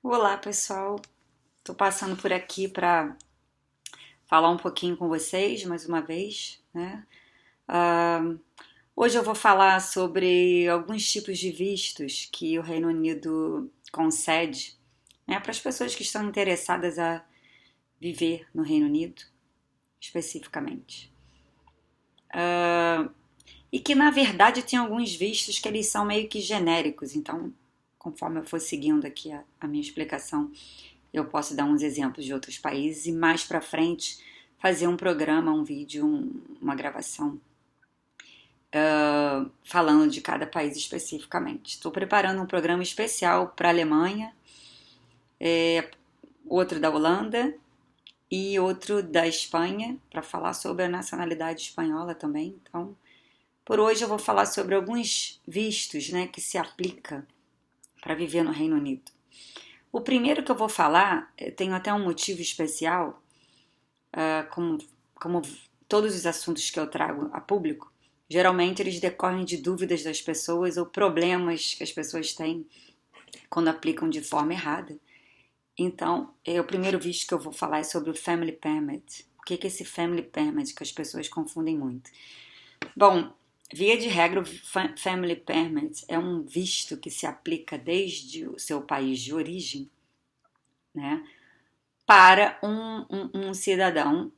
Olá, pessoal. Estou passando por aqui para falar um pouquinho com vocês mais uma vez, né? Ah, Hoje eu vou falar sobre alguns tipos de vistos que o Reino Unido concede, né, para as pessoas que estão interessadas a viver no Reino Unido, especificamente. E que na verdade tem alguns vistos que eles são meio que genéricos, então, conforme eu for seguindo aqui a minha explicação, eu posso dar uns exemplos de outros países e mais para frente fazer um programa, um vídeo, uma gravação falando de cada país especificamente. Estou preparando um programa especial para a Alemanha, outro da Holanda e outro da Espanha para falar sobre a nacionalidade espanhola também. Então, por hoje eu vou falar sobre alguns vistos, né, que se aplica para viver no Reino Unido. O primeiro que eu vou falar, tem até um motivo especial, como todos os assuntos que eu trago a público, geralmente eles decorrem de dúvidas das pessoas ou problemas que as pessoas têm quando aplicam de forma errada. Então, o primeiro visto que eu vou falar é sobre o Family Permit. O que é esse Family Permit que as pessoas confundem muito? Bom, via de regra, o Family Permit é um visto que se aplica desde o seu país de origem, né, para um cidadão,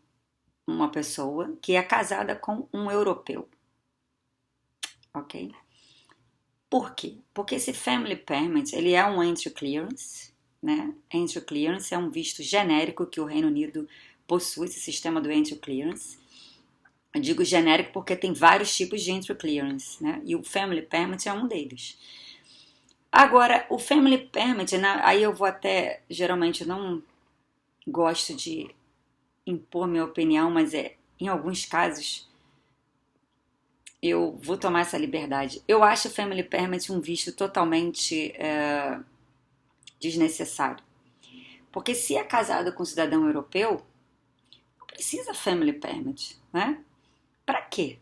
uma pessoa que é casada com um europeu, ok? Por quê? Porque esse Family Permit, ele é um Entry Clearance, né? Entry Clearance é um visto genérico que o Reino Unido possui, esse sistema do Entry Clearance. Eu digo genérico porque tem vários tipos de Entry Clearance, né? E o Family Permit é um deles. Agora, o Family Permit, aí eu vou até, geralmente não gosto de impor minha opinião, mas em alguns casos eu vou tomar essa liberdade. Eu acho o Family Permit um visto totalmente desnecessário. Porque se é casado com um cidadão europeu, não precisa Family Permit, né? Para quê?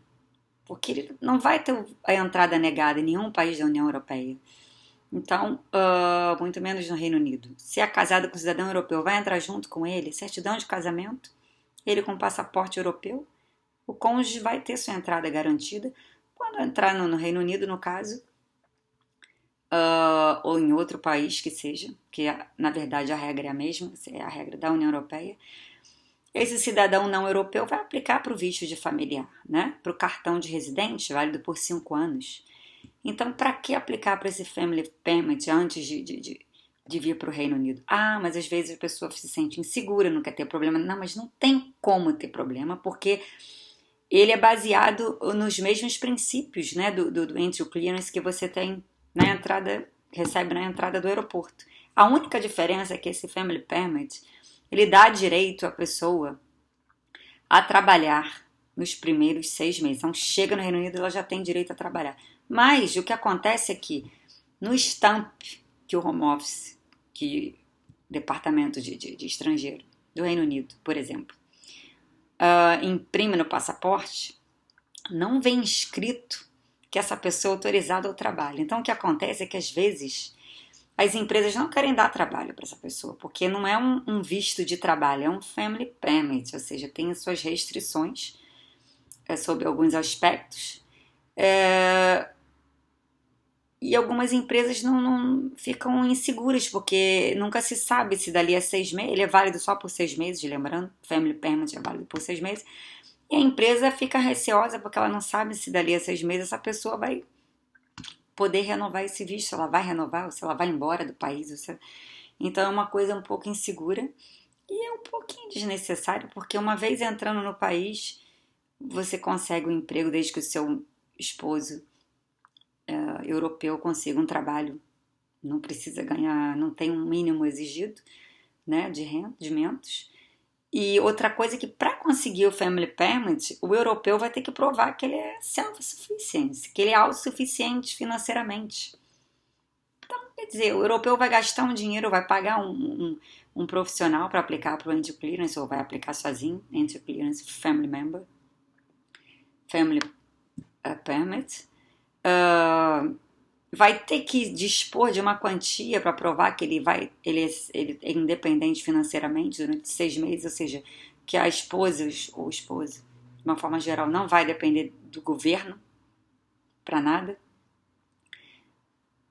Porque ele não vai ter a entrada negada em nenhum país da União Europeia. Então, muito menos no Reino Unido. Se é casado com um cidadão europeu, vai entrar junto com ele, certidão de casamento, ele com passaporte europeu, o cônjuge vai ter sua entrada garantida. Quando entrar no Reino Unido, no caso, ou em outro país que seja, que na verdade a regra é a mesma, é a regra da União Europeia, esse cidadão não europeu vai aplicar para o visto de familiar, né? Para o cartão de residente, válido por 5 anos. Então, para que aplicar para esse Family Permit antes de vir para o Reino Unido? Ah, mas às vezes a pessoa se sente insegura, não quer ter problema. Não, mas não tem como ter problema, porque ele é baseado nos mesmos princípios, né, do Entry Clearance que você tem na entrada, recebe na entrada do aeroporto. A única diferença é que esse Family Permit, ele dá direito à pessoa a trabalhar nos primeiros 6 meses. Então, chega no Reino Unido, ela já tem direito a trabalhar. Mas o que acontece é que no stamp que o Home Office, que Departamento de Estrangeiro do Reino Unido, por exemplo, imprime no passaporte, não vem escrito que essa pessoa é autorizada ao trabalho. Então, o que acontece é que, às vezes, as empresas não querem dar trabalho para essa pessoa, porque não é um visto de trabalho, é um family permit, ou seja, tem as suas restrições sobre alguns aspectos. E algumas empresas não ficam inseguras, porque nunca se sabe se dali a 6 meses, ele é válido só por 6 meses, lembrando, Family Permit é válido por 6 meses, e a empresa fica receosa porque ela não sabe se dali a 6 meses essa pessoa vai poder renovar esse visto, se ela vai renovar, ou se ela vai embora do país. Então é uma coisa um pouco insegura e é um pouquinho desnecessário, porque uma vez entrando no país, você consegue um emprego desde que o seu esposo europeu consiga um trabalho. Não precisa ganhar, não tem um mínimo exigido, né, de rendimentos. E outra coisa é que para conseguir o Family Permit, o europeu vai ter que provar que ele é self-sufficiente, que ele é autossuficiente financeiramente. Então, quer dizer, o europeu vai gastar um dinheiro, vai pagar um profissional para aplicar para o Entry Clearance, ou vai aplicar sozinho, Entry Clearance Family Member, Family Permit. vai ter que dispor de uma quantia para provar que ele é independente financeiramente durante 6 meses, ou seja, que a esposa ou o esposo, de uma forma geral, não vai depender do governo para nada.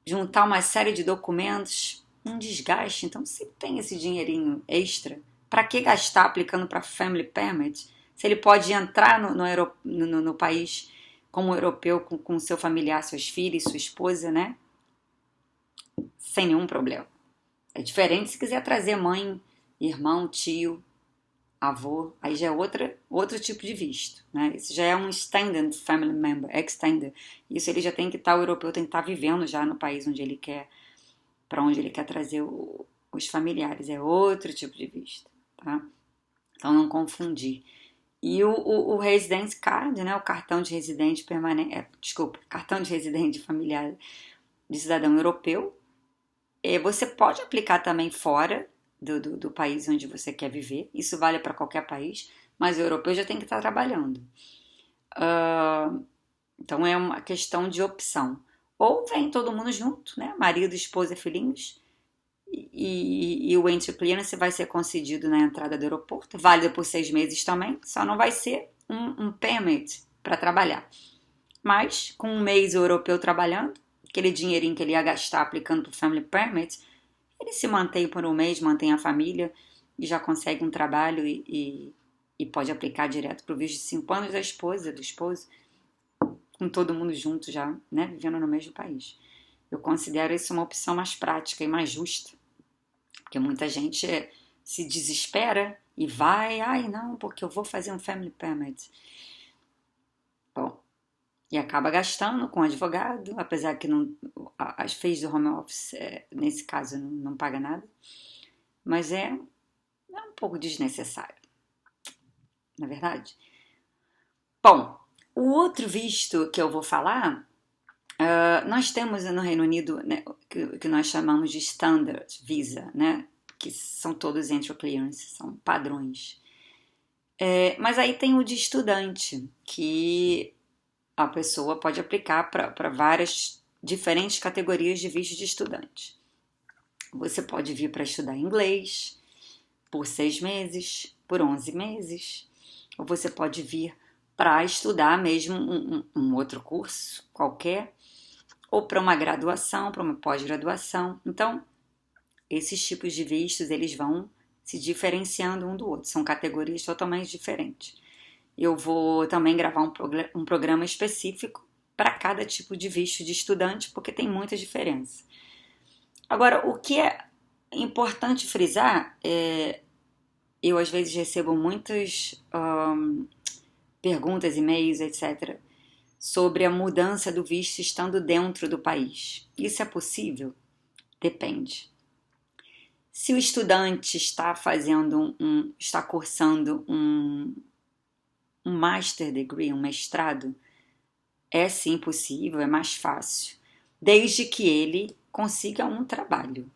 Juntar uma série de documentos, um desgaste. Então, se tem esse dinheirinho extra, para que gastar aplicando para Family Permit? Se ele pode entrar no país como europeu com seu familiar, seus filhos, sua esposa, né? Sem nenhum problema. É diferente se quiser trazer mãe, irmão, tio, avô, aí já é outro tipo de visto, né? Isso já é um extended family member, extended. Isso ele já tem que estar, o europeu tem que estar vivendo já no país onde ele quer, para onde ele quer trazer os familiares. É outro tipo de visto, tá? Então não confundir. E o Residence Card, né, o cartão de residente permanente, cartão de residente familiar de cidadão europeu, você pode aplicar também fora do país onde você quer viver. Isso vale para qualquer país, mas o europeu já tem que estar trabalhando. Então é uma questão de opção. Ou vem todo mundo junto, né, marido, esposa, filhinhos, e o entry clearance vai ser concedido na entrada do aeroporto, válido por 6 meses também, só não vai ser um permit para trabalhar. Mas, com 1 mês o europeu trabalhando, aquele dinheirinho que ele ia gastar aplicando para o Family Permit, ele se mantém por 1 mês, mantém a família e já consegue um trabalho e pode aplicar direto para o visto de 5 anos da esposa, do esposo, com todo mundo junto já, né, vivendo no mesmo país. Eu considero isso uma opção mais prática e mais justa. Porque muita gente se desespera e vai, não, porque eu vou fazer um Family Permit. Bom, e acaba gastando com advogado, apesar que as fees do home office, nesse caso, não paga nada. Mas é um pouco desnecessário, na verdade. Bom, o outro visto que eu vou falar, nós temos no Reino Unido, né, que nós chamamos de Standard Visa, né, que são todos entry clearance, são padrões. Mas aí tem o de estudante, que a pessoa pode aplicar para várias diferentes categorias de visto de estudante. Você pode vir para estudar inglês por 6 meses, por 11 meses, ou você pode vir para estudar mesmo um outro curso qualquer, ou para uma graduação, para uma pós-graduação. Então, esses tipos de vistos, eles vão se diferenciando um do outro, são categorias totalmente diferentes. Eu vou também gravar um programa específico para cada tipo de visto de estudante, porque tem muita diferença. Agora, o que é importante frisar, eu às vezes recebo muitas perguntas, e-mails, etc., sobre a mudança do visto estando dentro do país. Isso é possível? Depende. Se o estudante está está cursando um master degree, um mestrado, é sim possível, é mais fácil, desde que ele consiga um trabalho.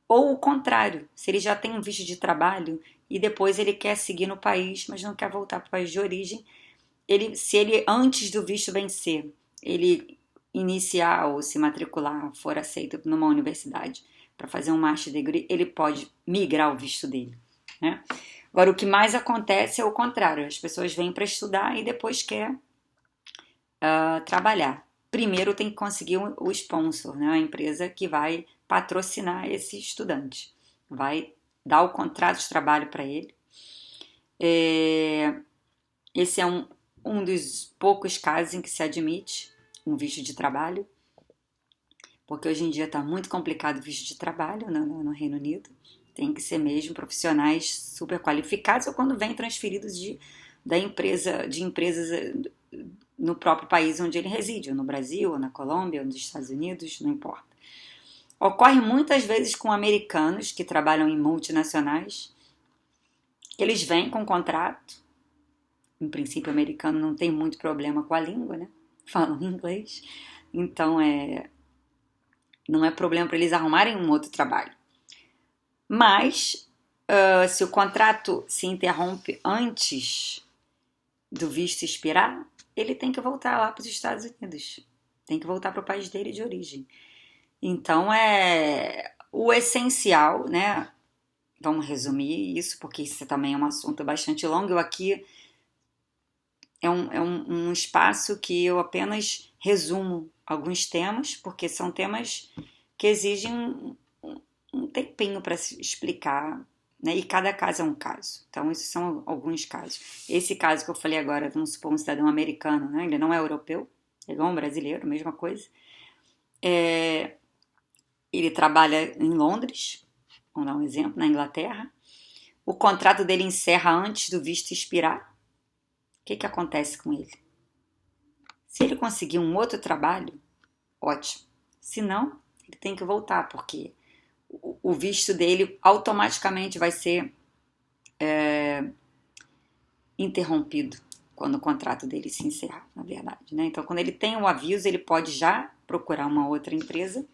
Ou o contrário, se ele já tem um visto de trabalho e depois ele quer seguir no país, mas não quer voltar para o país de origem, se ele antes do visto vencer, ele iniciar ou se matricular, for aceito numa universidade para fazer um master degree, ele pode migrar o visto dele, né? Agora, o que mais acontece é o contrário, as pessoas vêm para estudar e depois quer trabalhar. Primeiro tem que conseguir o sponsor, né? A empresa que vai patrocinar esse estudante, vai dar o contrato de trabalho para ele. Esse é um dos poucos casos em que se admite um visto de trabalho, porque hoje em dia está muito complicado o visto de trabalho no Reino Unido. Tem que ser mesmo profissionais super qualificados ou quando vêm transferidos de empresas no próprio país onde ele reside, ou no Brasil, ou na Colômbia, ou nos Estados Unidos, não importa. Ocorre muitas vezes com americanos que trabalham em multinacionais. Eles vêm com contrato. Em princípio, o americano não tem muito problema com a língua, né? Falam inglês. Então, não é problema para eles arrumarem um outro trabalho. Mas, se o contrato se interrompe antes do visto expirar, ele tem que voltar lá para os Estados Unidos. tem que voltar para o país dele de origem. Então, o essencial, né? Vamos resumir isso, porque isso também é um assunto bastante longo. Eu aqui um espaço que eu apenas resumo alguns temas, porque são temas que exigem um tempinho para se explicar, né? E cada caso é um caso. Então, esses são alguns casos. Esse caso que eu falei agora, vamos supor, um cidadão americano, né? Ele não é europeu, é igual um brasileiro, mesma coisa. Ele trabalha em Londres, vamos dar um exemplo, na Inglaterra. O contrato dele encerra antes do visto expirar. O que acontece com ele? Se ele conseguir um outro trabalho, ótimo. Se não, ele tem que voltar, porque o visto dele automaticamente vai ser interrompido quando o contrato dele se encerrar, na verdade, né? Então, quando ele tem um aviso, ele pode já procurar uma outra empresa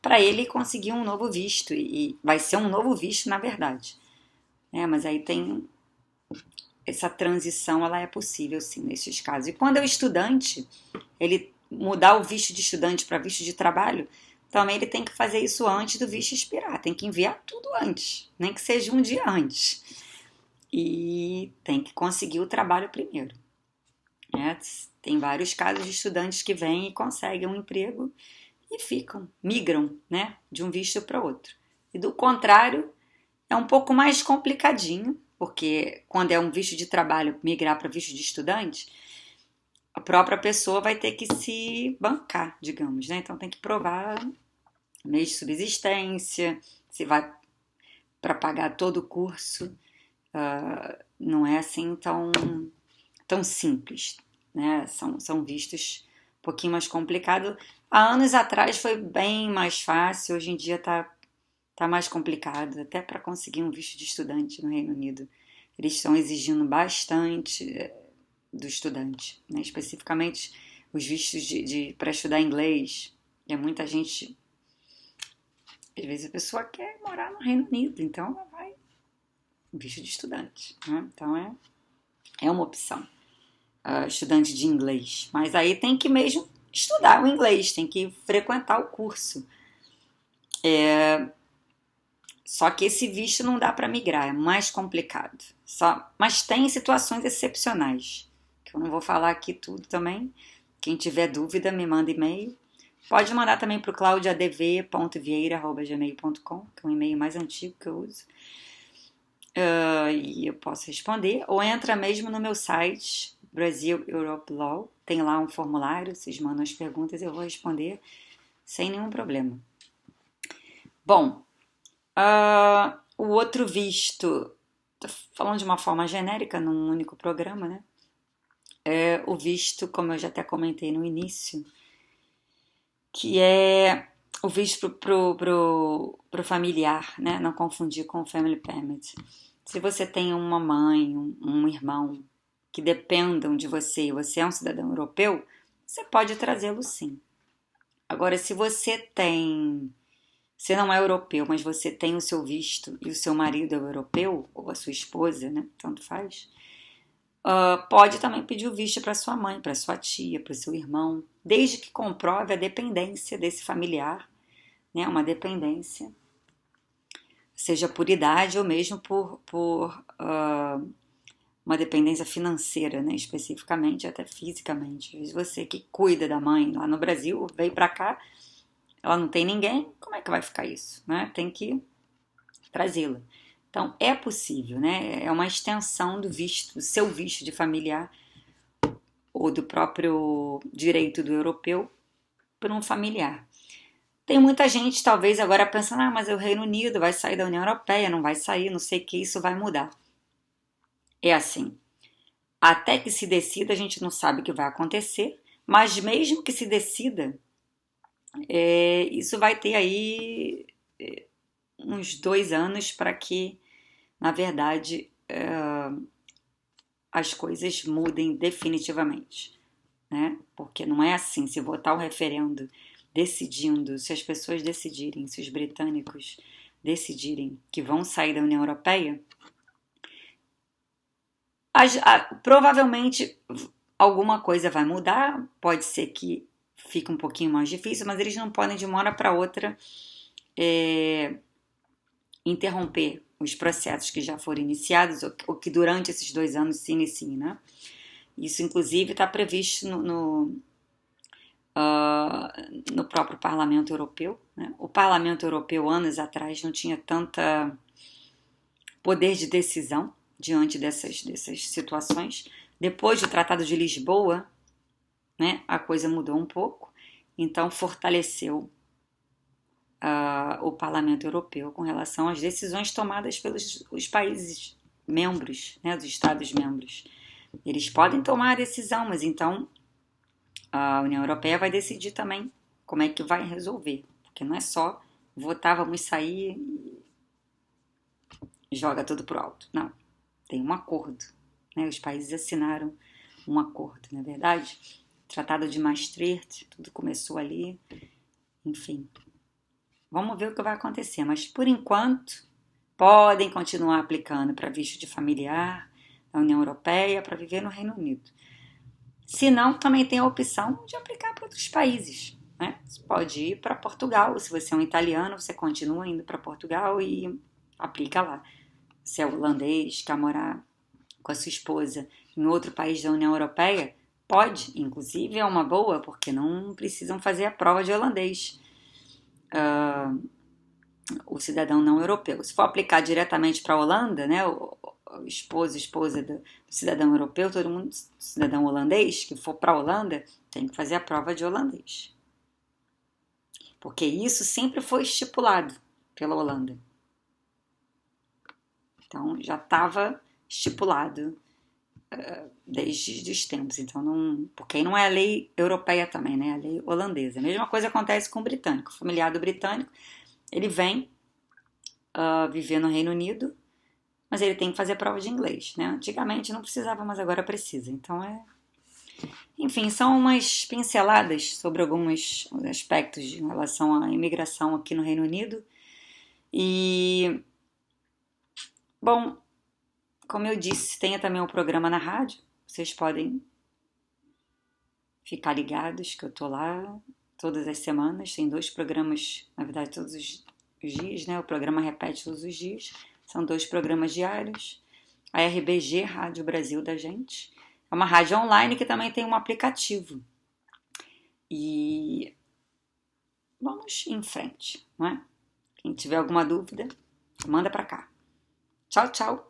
para ele conseguir um novo visto, e vai ser um novo visto, na verdade. Mas aí tem essa transição, ela é possível sim nesses casos. E quando é o estudante, ele mudar o visto de estudante para visto de trabalho, também ele tem que fazer isso antes do visto expirar, tem que enviar tudo antes, nem que seja um dia antes. E tem que conseguir o trabalho primeiro. Tem vários casos de estudantes que vêm e conseguem um emprego e migram, né, de um visto para outro. E do contrário, é um pouco mais complicadinho, porque quando é um visto de trabalho migrar para visto de estudante, a própria pessoa vai ter que se bancar, digamos, né? Então tem que provar meio de subsistência, se vai para pagar todo o curso, não é assim tão simples, né? São vistos um pouquinho mais complicados. Há anos atrás foi bem mais fácil, hoje em dia tá mais complicado, até para conseguir um visto de estudante no Reino Unido. Eles estão exigindo bastante do estudante, né? Especificamente os vistos para estudar inglês. E muita gente, às vezes a pessoa quer morar no Reino Unido, então ela vai visto de estudante, né? Então é uma opção, estudante de inglês. Mas aí tem que mesmo estudar o inglês, tem que frequentar o curso. Só que esse visto não dá para migrar, é mais complicado. Mas tem situações excepcionais, que eu não vou falar aqui tudo também. Quem tiver dúvida, me manda e-mail. Pode mandar também para o claudiadv.vieira@gmail.com, que é um e-mail mais antigo que eu uso. E eu posso responder. Ou entra mesmo no meu site, Brasil Europe Law. Tem lá um formulário, vocês mandam as perguntas e eu vou responder sem nenhum problema. Bom, o outro visto, tô falando de uma forma genérica, num único programa, né? É o visto, como eu já até comentei no início, que é o visto pro familiar, né? Não confundir com o family permit. Se você tem uma mãe, um irmão que dependam de você e você é um cidadão europeu, você pode trazê-lo sim. Agora, se você não é europeu, mas você tem o seu visto e o seu marido é europeu, ou a sua esposa, né? Tanto faz. Pode também pedir o visto para sua mãe, para sua tia, para o seu irmão, desde que comprove a dependência desse familiar, né? Uma dependência, seja por idade ou mesmo por uma dependência financeira, né? Especificamente, até fisicamente. Às vezes você que cuida da mãe lá no Brasil, veio para cá, ela não tem ninguém, como é que vai ficar isso, né? Tem que trazê-la. Então, é possível, né? É uma extensão do seu visto de familiar ou do próprio direito do europeu para um familiar. Tem muita gente, talvez, agora pensando, mas o Reino Unido vai sair da União Europeia, não vai sair, não sei o que, isso vai mudar. É assim, até que se decida, a gente não sabe o que vai acontecer, mas mesmo que se decida, isso vai ter aí uns 2 anos para que, na verdade, as coisas mudem definitivamente, né? Porque não é assim, se votar o referendo decidindo, se as pessoas decidirem, se os britânicos decidirem que vão sair da União Europeia, provavelmente alguma coisa vai mudar, pode ser que fica um pouquinho mais difícil, mas eles não podem de uma hora para outra interromper os processos que já foram iniciados ou que durante esses 2 anos se iniciem, né? Isso, inclusive, está previsto no próprio Parlamento Europeu, né? O Parlamento Europeu, anos atrás, não tinha tanta poder de decisão diante dessas situações. Depois do Tratado de Lisboa, né, a coisa mudou um pouco, então fortaleceu o Parlamento Europeu com relação às decisões tomadas pelos os países membros, né, os Estados-membros. Eles podem tomar a decisão, mas então a União Europeia vai decidir também como é que vai resolver, porque não é só votar, vamos sair e joga tudo pro alto. Não, tem um acordo, né? Os países assinaram um acordo, não é verdade? Tratado de Maastricht, tudo começou ali, enfim. Vamos ver o que vai acontecer, mas por enquanto podem continuar aplicando para visto de familiar na União Europeia para viver no Reino Unido. Se não, também tem a opção de aplicar para outros países, né? Você pode ir para Portugal, se você é um italiano, você continua indo para Portugal e aplica lá. Se é holandês, quer morar com a sua esposa em outro país da União Europeia, pode, inclusive é uma boa, porque não precisam fazer a prova de holandês. O cidadão não europeu. Se for aplicar diretamente para a Holanda, né, o esposa do cidadão europeu, todo mundo, cidadão holandês, que for para a Holanda, tem que fazer a prova de holandês. Porque isso sempre foi estipulado pela Holanda. Então, já estava estipulado desde os tempos. Então, não, porque não é a lei europeia também, né? É a lei holandesa. A mesma coisa acontece com o britânico. O familiar do britânico, ele vem viver no Reino Unido, mas ele tem que fazer prova de inglês, né? Antigamente não precisava, mas agora precisa. Então, enfim, são umas pinceladas sobre alguns aspectos em relação à imigração aqui no Reino Unido. E, bom, como eu disse, tenha também um programa na rádio. Vocês podem ficar ligados que eu tô lá todas as semanas. Tem 2 programas, na verdade, todos os dias, né? O programa repete todos os dias. São 2 programas diários. A RBG, Rádio Brasil da gente. É uma rádio online que também tem um aplicativo. E vamos em frente, não é? Quem tiver alguma dúvida, manda pra cá. Tchau, tchau!